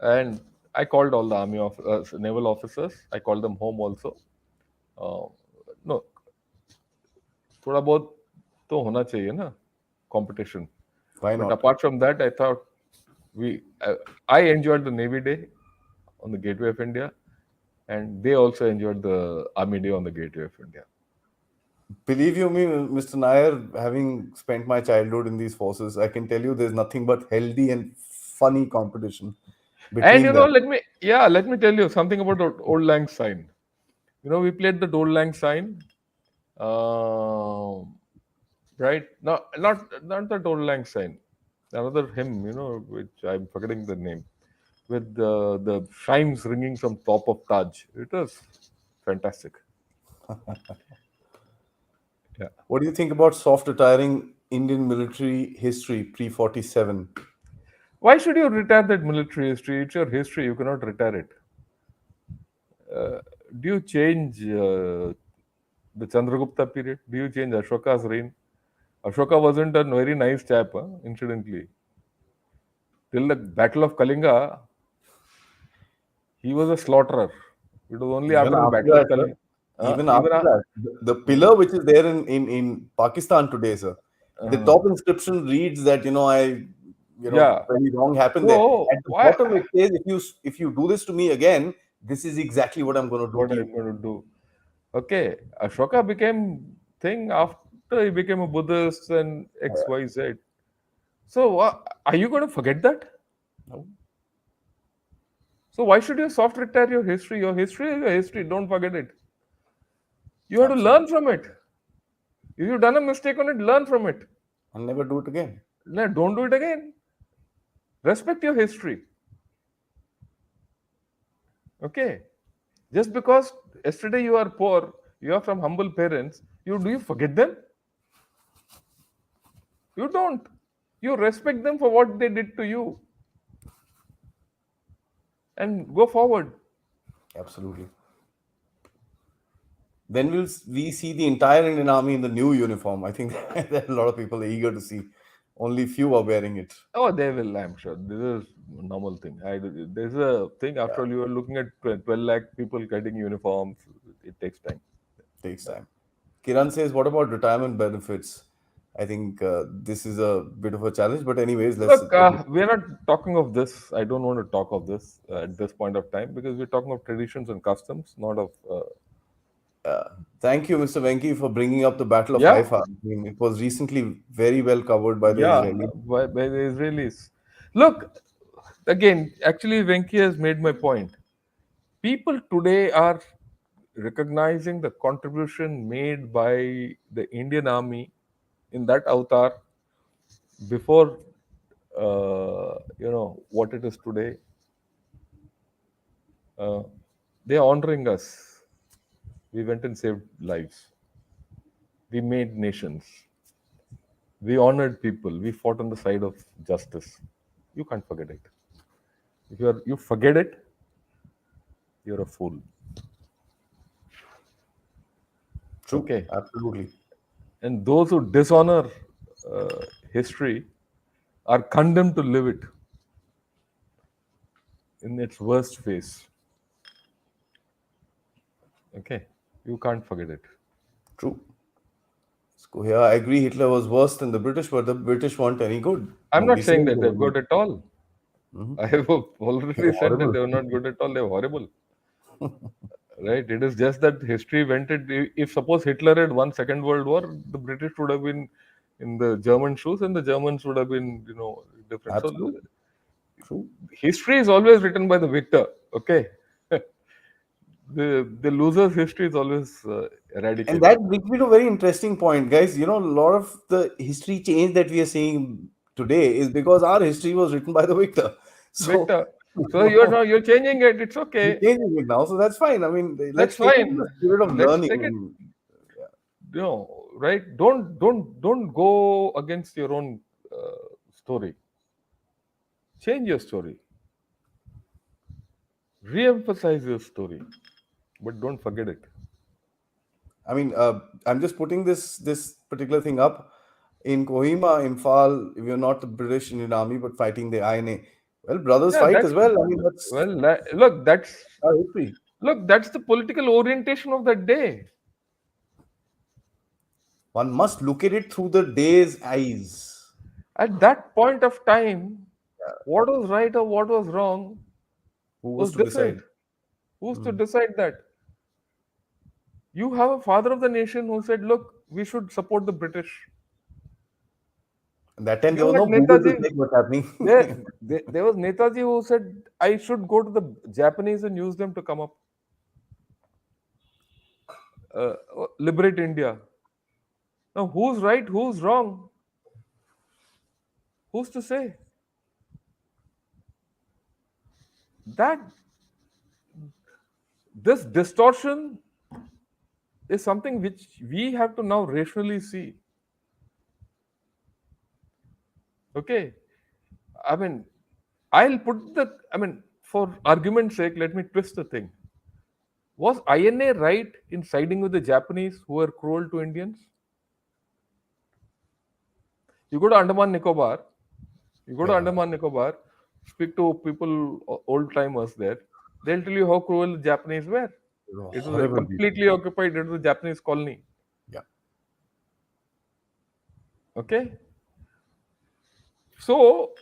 And I called all the army of naval officers. I called them home also. Uh, no, थोड़ा बहुत तो होना चाहिए ना competition. Why But not? apart from that, I thought we I enjoyed the Navy Day on the Gateway of India, and they also enjoyed the Army Day on the Gateway of India. Believe you me, Mr. Nair, having spent my childhood in these forces, I can tell you there's nothing but healthy and funny competition And between them. let me tell you something about the Old Lang Syne. We played the Old Lang Syne, um right? No, not that Old Lang Syne. Another hymn, which I'm forgetting the name, with the chimes ringing from top of Taj. It was fantastic. Yeah. What do you think about soft retiring Indian military history pre 47? Why should you retire that military history? It's your history. You cannot retire it. Do you change the Chandragupta period? Do you change Ashoka's reign? Ashoka wasn't a very nice chap, incidentally. Till the Battle of Kalinga, he was a slaughterer. It was only Even after the after Battle of that, sir, Kalinga. even Even after that, the pillar which is there in Pakistan today, sir, the uh, top inscription reads that yeah. very wrong happened there. So At the why? bottom it says, if you do this to me again, this is exactly what I'm going to do What to are you. you going to do? Okay, Ashoka became thing after he became a Buddhist and X Y Z. So are you going to forget that? No, So why should you soft retire your history? Your history is your history. Don't forget it. You have to absolutely, learn from it. If you've done a mistake on it, learn from it. I'll never do it again. No, don't do it again. Respect your history. Okay. Just because yesterday you are poor, you are from humble parents, you forget them? You don't. You respect them for what they did to you and go forward. Absolutely. When will we see the entire Indian Army in the new uniform? I think there are a lot of people eager to see. Only few are wearing it. Oh, they will, I'm sure. This is a normal thing. There's a thing, after all, you are looking at 12 lakh people getting uniforms. It takes time. Takes time. Kiran says, "What about retirement benefits?" I think this is a bit of a challenge, but anyways, let's. Look, we're not talking of this. I don't want to talk of this at this point of time because we're talking of traditions and customs, not of. Thank you, Mr. Venki, for bringing up the Battle of Yeah, Haifa. I mean, it was recently very well covered by the yeah, Israelis. by the Israelis. Look, again, actually, Venki has made my point. People today are recognizing the contribution made by the Indian Army in that avatar before what it is today. Uh, they're honoring us. We went and saved lives. We made nations. We honored people. We fought on the side of justice. You can't forget it. If you forget it, you're a fool. True, Okay. absolutely. And those who dishonor history are condemned to live it in its worst phase. Okay. You can't forget it. True. So here, I agree. Hitler was worse than the British, but the British weren't any good. I'm Nobody not says saying they that they're were good. good at all. I have They were already said that horrible. they were not good at all. They're horrible. Right? It is just that history went it. If suppose Hitler had won Second World War, the British would have been in the German shoes, and the Germans would have been, different. So Absolutely. True. history is always written by the victor. Okay, the loser's history is always And eradicated. that brings me to a very interesting point, guys. A lot of the history change that we are seeing today is because our history was written by the victor. So Victor. So you're now you're changing it. It's We're okay. changing it now, so that's fine. I mean, That's let's take it in fine. the spirit of Let's learning. take it. And Right? Don't go against your own story. Change your story. Re-emphasize your story, but don't forget it. I mean, I'm just putting this particular thing up in Kohima, Imphal. If you're not the British Indian Army but fighting the INA, well, brothers Yeah, fight that's as well. I mean, that's well. Look, our history. that's the political orientation of that day. One must look at it through the day's eyes. At that point of time, what was right or what was wrong Who was was to different. decide? Who's to Mm. decide that? You have a father of the nation who said, "Look, we should support the British." And that time there You was had no Google to Netaji. check what's happening. There was Netaji who said, "I should go to the Japanese and use them to come up, liberate India." Now, who's right? Who's wrong? Who's to say? That this distortion is something which we have to now rationally see. Okay, I mean, for argument's sake, let me twist the thing. Was INA right in siding with the Japanese who were cruel to Indians? You go to Andaman Nicobar, you go to Yeah, Andaman Nicobar, speak to people, old timers there, they'll tell you how cruel the Japanese were. they were It was a horrible people. completely occupied, it was a Japanese colony. Yeah, Okay? So,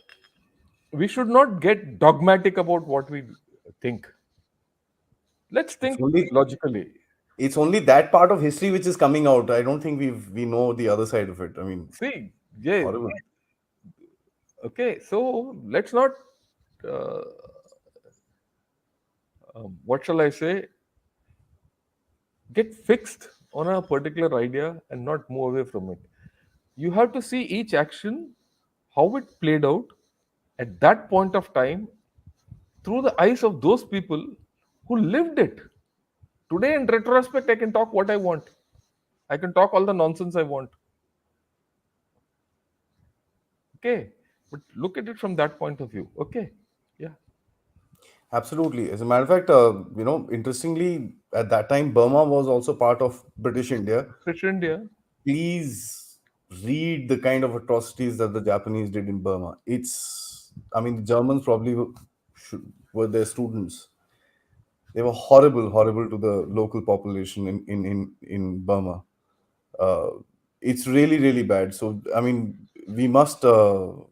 we should not get dogmatic about what we think. Let's it's think only logically. it's only that part of history which is coming out. I don't think we know the other side of it. I mean, See, yeah, horrible. okay, so let's not, uh, what shall I say, get fixed on a particular idea and not move away from it. You have to see each action, how it played out at that point of time through the eyes of those people who lived it. Today, in retrospect, I can talk what I want. I can talk all the nonsense I want. Okay. But look at it from that point of view. Okay. Yeah. Absolutely. As a matter of fact, interestingly, at that time, Burma was also part of British India. British India. Please read the kind of atrocities that the Japanese did in Burma. I mean, the Germans probably were their students. They were horrible, horrible to the local population in Burma. Uh, it's really, really bad. So, I mean, we must look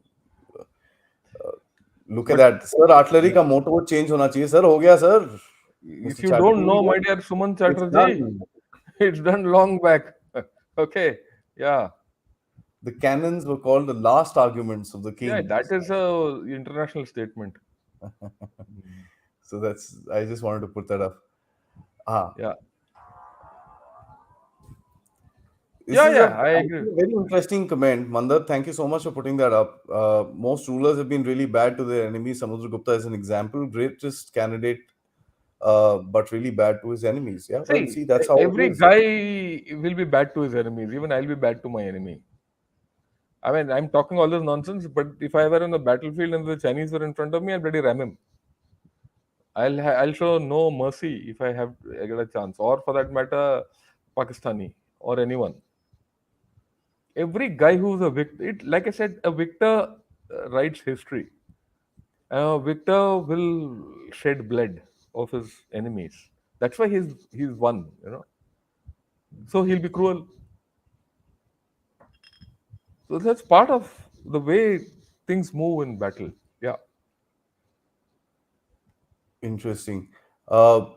at But that. Sir, artillery का motto change होना चाहिए. Sir, हो गया, sir. if Mr. you don't Chatterjee, know, my dear Suman it's Chatterjee, done. it's done long back. Okay. Yeah. The cannons were called the last arguments of the Yeah, king. that is a international statement. So I just wanted to put that up. Ah, Yeah. this Yeah, is yeah, I I agree. think, a very interesting comment. Mandar, thank you so much for putting that up. Most rulers have been really bad to their enemies. Samudragupta is an example, greatest candidate, but really bad to his enemies. Yeah, well, See, see, that's how it every is. guy will be bad to his enemies. Even I'll be bad to my enemy. I mean, I'm talking all this nonsense, but if I were on the battlefield and the Chinese were in front of me, I'll bloody ram him. I'll show no mercy if I get a chance, or for that matter, Pakistani or anyone. Every guy who's a victor, like I said, a victor writes history. A victor will shed blood of his enemies. That's why he's won. So he'll be cruel. So that's part of the way things move in battle. Yeah. Interesting. Uh,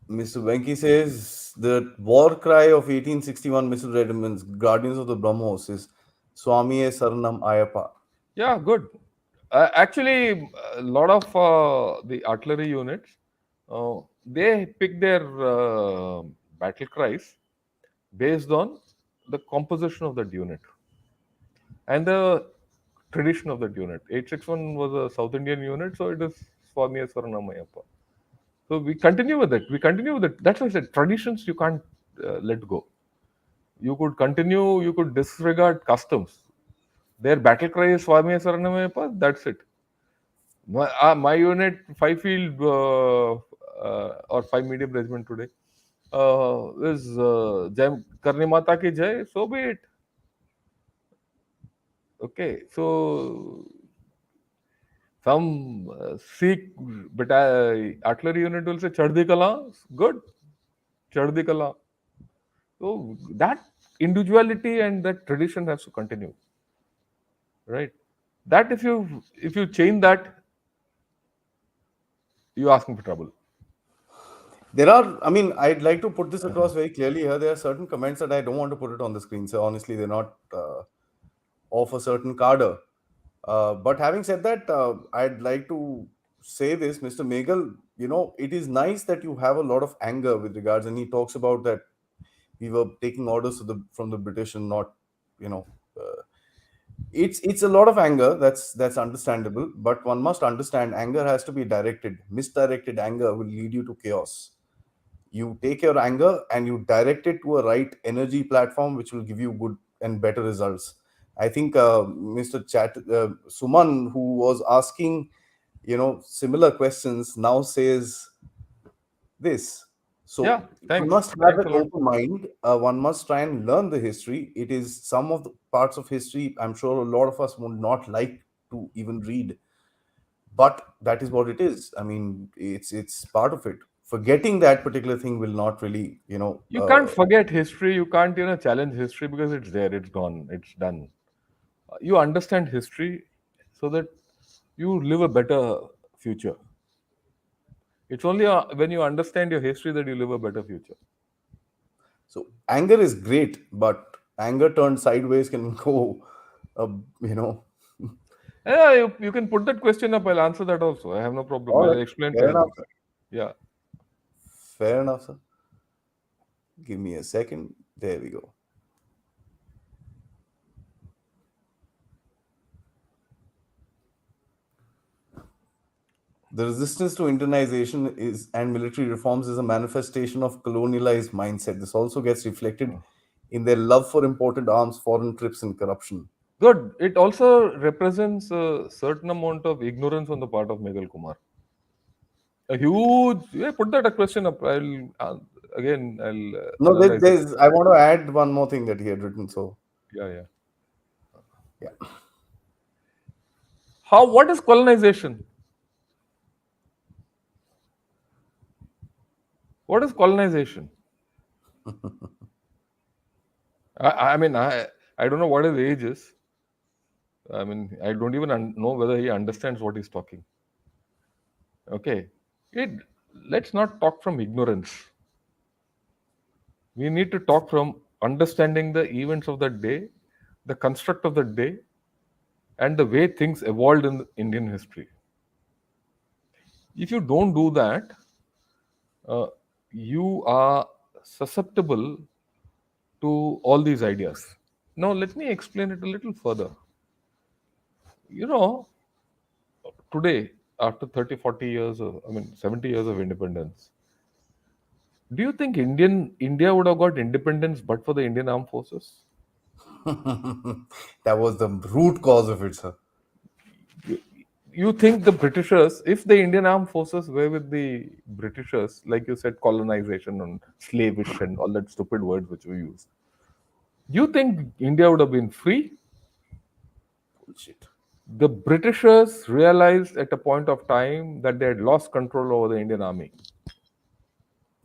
Mr. Venki says the war cry of 1861 missile regiments, Guardians of the Brahmos, is Swamiye Saranam Ayappa. Yeah, good. Actually, a lot of the artillery units, they pick their battle cries based on the composition of that unit and the tradition of that unit. 861 was a South Indian unit, so it is Swami Swaranamayappa. So we continue with it. We continue with it. That's why I said traditions you can't let go. You could continue, you could disregard customs. Their battle cry is Swami Swaranamayappa, that's it. My unit, 5 field or 5 medium regiment today, is Jai Karni Mata ki Jai, so be it. Okay, so some Sikh artillery unit will say Chardhi Kala, good, Chardhi Kala. So that individuality and that tradition has to continue, right? That if you change that, you're asking for trouble. There are, I mean, I'd like to put this across very clearly here. There are certain comments that I don't want to put it on the screen. So honestly, they're not of a certain cadre. But having said that, I'd like to say this, Mr. Megal, it is nice that you have a lot of anger with regards, and he talks about that we were taking orders from the British and not, you know, uh, it's a lot of anger. That's understandable, but one must understand anger has to be directed. Misdirected anger will lead you to chaos. You take your anger and you direct it to a right energy platform which will give you good and better results. I think Mr. Suman, who was asking similar questions, now says this. So Yeah, one thanks. must have Thanks an a lot. open mind. One must try and learn the history. It is some of the parts of history I'm sure a lot of us would not like to even read, but that is what it is. I mean, it's part of it. Forgetting that particular thing will not really You can't forget history. You can't, challenge history because it's there, it's gone, it's done. You understand history so that you live a better future. It's only when you understand your history that you live a better future. so anger is great, but anger turned sideways can go uh, you know Yeah, you can put that question up. I'll answer that also. I have no problem. all I'll right, explain fair enough, further. sir. Yeah. Fair enough, sir. Give me a second. There we go. The resistance to internization is and military reforms is a manifestation of colonialized mindset. This also gets reflected in their love for imported arms, foreign trips, and corruption. Good. It also represents a certain amount of ignorance on the part of Megal Kumar. A huge. Yeah, put that a question up. I'll No, analyze it. I want to add one more thing that he had written. So, Yeah, yeah. yeah. What is colonization? What is colonization? I don't know what his age is. I don't even know whether he understands what he's talking. Okay. It, let's not talk from ignorance. We need to talk from understanding the events of that day, the construct of that day, and the way things evolved in Indian history. If you don't do that, uh, you are susceptible to all these ideas. Now, let me explain it a little further. You know, today, after 30, 40 years of, 70 years of independence, do you think India would have got independence but for the Indian armed forces? That was the root cause of it, sir. You, you think the Britishers, if the Indian armed forces were with the Britishers, like you said, colonization and slavish and all that stupid words which we use, do you think India would have been free? Bullshit. The Britishers realized at a point of time that they had lost control over the Indian army.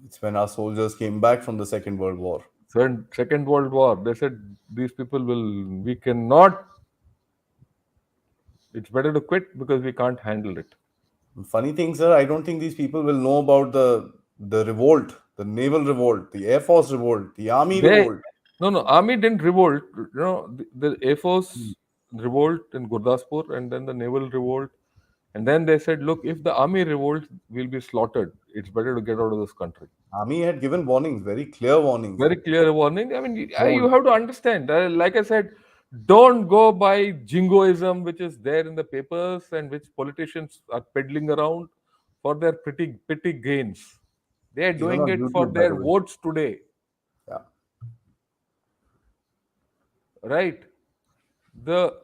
It's when our soldiers came back from the Second World War. So in Second World War, they said these people we cannot, it's better to quit because we can't handle it. Funny thing, sir, I don't think these people will know about the revolt, the naval revolt, the air force revolt, the army They, revolt. no, army didn't revolt. The Air Force revolt in Gurdaspur and then the naval revolt. And then they said, look, if the army revolts, we'll be slaughtered. It's better to get out of this country. Army had given warnings, very clear warnings. Very clear warning. I mean, you Don't. have to understand. Like I said, Don't go by jingoism, which is there in the papers and which politicians are peddling around for their petty gains. They are Even doing on it for YouTube, by their the way. votes today, Yeah. right? The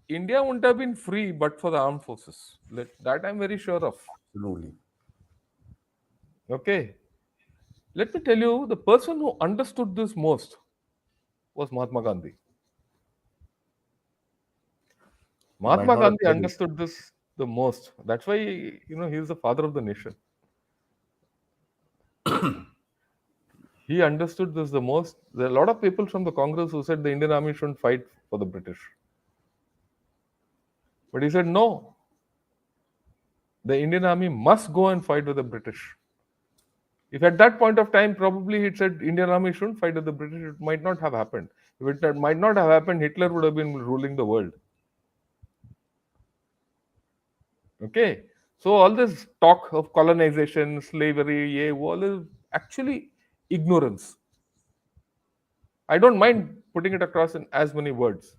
India wouldn't have been free but for the armed forces. That I'm very sure of. Absolutely. Okay. Let me tell you, the person who understood this most was Mahatma Gandhi. He might Mahatma not have Gandhi said it. understood this the most. That's why he is the father of the nation. He understood this the most. There are a lot of people from the Congress who said the Indian army shouldn't fight for the British. But he said no, the Indian army must go and fight with the British. If at that point of time probably he said Indian army shouldn't fight with the British, it might not have happened. If it might not have happened, Hitler would have been ruling the world. Okay. So all this talk of colonization, slavery, yeah, all is actually ignorance. I don't mind putting it across in as many words.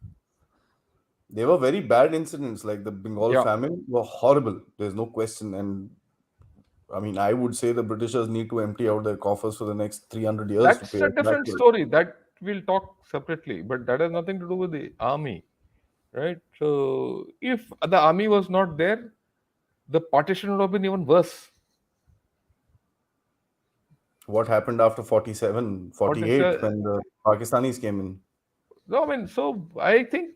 They were very bad incidents, like the Bengal Yeah. famine were horrible. There's no question. And I mean, I would say the Britishers need to empty out their coffers for the next 300 years to That's pay a us back different for it. story. That we'll talk separately, but that has nothing to do with the army, right? So if the army was not there, the partition would have been even worse. What happened after 47, What is 48 when the Pakistanis came in? no, I mean, so I think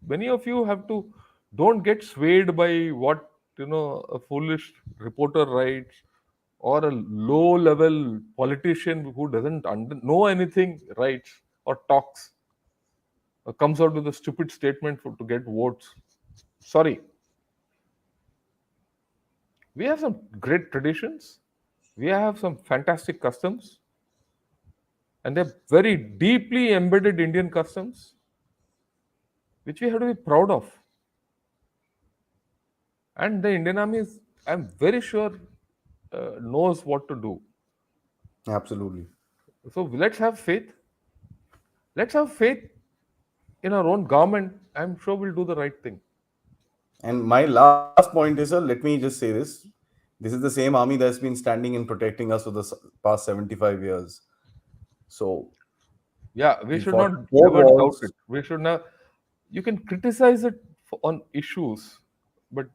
many of you have to don't get swayed by what a foolish reporter writes or a low-level politician who doesn't know anything writes or talks or comes out with a stupid statement to get votes. Sorry, we have some great traditions. We have some fantastic customs, and they're very deeply embedded Indian customs, which we have to be proud of. And the Indian Army is, I'm very sure, knows what to do. Absolutely. So let's have faith. Let's have faith in our own government. I'm sure we'll do the right thing. And my last point is, sir, let me just say this. This is the same army that's been standing and protecting us for the past 75 years. So Yeah, we we should fought not four ever doubt wars. it. We should not. You can criticize it on issues, but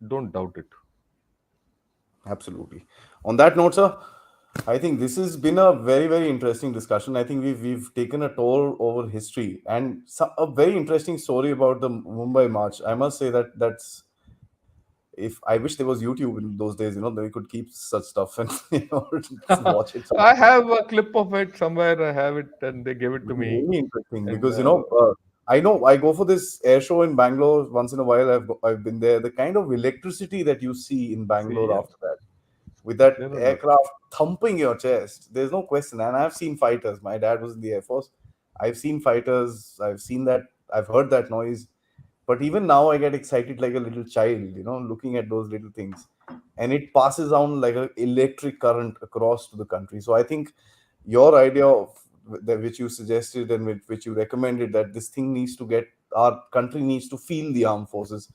don't doubt it. Absolutely. On that note, sir, I think this has been a very, very interesting discussion. I think we've taken a tour over history and a very interesting story about the Mumbai March. I must say that that's, if I wish there was YouTube in those days, that we could keep such stuff and watch it I sometime. have a clip of it somewhere. I have it, and they gave it to Would be me. really interesting And because I know I go for this air show in Bangalore once in a while. I've been there. The kind of electricity that you see in see, Bangalore yeah, after that, with that they're not working. aircraft thumping your chest. There's no question. And I've seen fighters. My dad was in the Air Force. I've seen fighters. I've seen that. I've heard that noise. But even now, I get excited like a little child, looking at those little things. And it passes on like an electric current across to the country. So I think your idea of that which you suggested and which you recommended, that this thing needs to get, our country needs to feel the armed forces.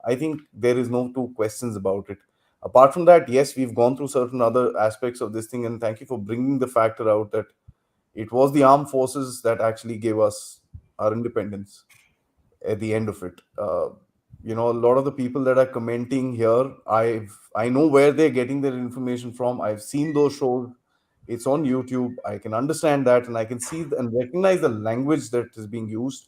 I think there is no two questions about it. Apart from that, yes, we've gone through certain other aspects of this thing, and thank you for bringing the factor out that it was the armed forces that actually gave us our independence at the end of it. A lot of the people that are commenting here, I know where they're getting their information from. I've seen those shows. It's on YouTube. I can understand that, and I can see and recognize the language that is being used.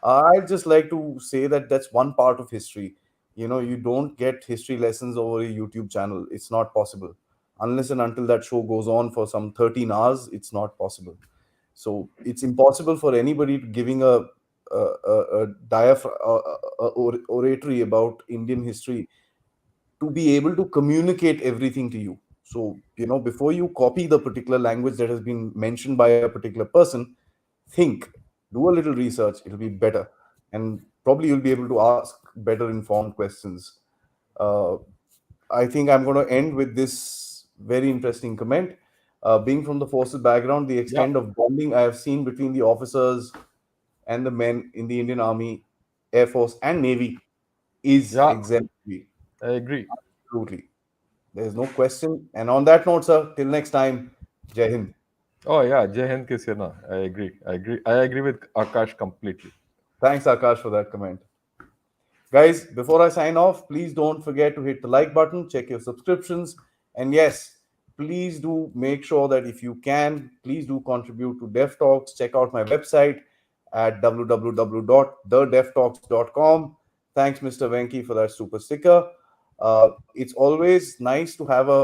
I'd just like to say that that's one part of history. You don't get history lessons over a YouTube channel. It's not possible. Unless and until that show goes on for some 13 hours, it's not possible. So it's impossible for anybody to giving a oratory about Indian history to be able to communicate everything to you. So, before you copy the particular language that has been mentioned by a particular person, think, do a little research, it'll be better. And probably you'll be able to ask better informed questions. Uh, I think I'm going to end with this very interesting comment. Being from the forces background, the Yeah, extent of bonding I have seen between the officers and the men in the Indian Army, Air Force, and Navy is Yeah, exemplary. I agree. Absolutely. There's no question. And on that note, sir, till next time, Jai Hind. Oh yeah, Jai Hind Ki Sena. I agree. I agree. I agree with Akash completely. Thanks, Akash, for that comment. Guys, before I sign off, please don't forget to hit the like button, check your subscriptions, and yes, please do make sure that if you can, please do contribute to Dev Talks. Check out my website at www.thedevtalks.com. Thanks, Mr. Venki, for that super sticker. It's always nice to have a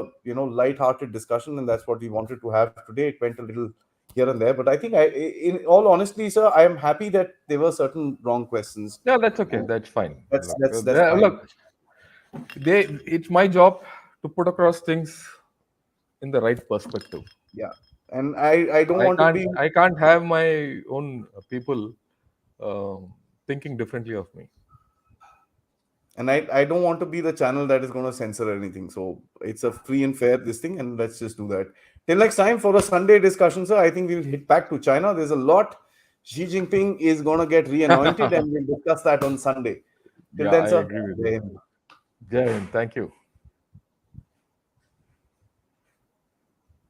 light-hearted discussion, and that's what we wanted to have today. It went a little here and there, but I think in all honesty, sir, I am happy that there were certain wrong questions. Yeah, that's okay. That's fine. That's Look, that's that's fine. look, it's my job to put across things in the right perspective. Yeah, and I don't I want to can't be, I can't have my own people thinking differently of me. and I don't want to be the channel that is going to censor anything. So it's a free and fair this thing, and let's just do that. Till next time for a Sunday discussion, sir. I think we'll hit back to China. There's a lot. Xi Jinping is going to get re-anointed, and we'll discuss that on Sunday. Till Yeah, then, I sir. agree with you. Jai Hind. Jai Hind, thank you.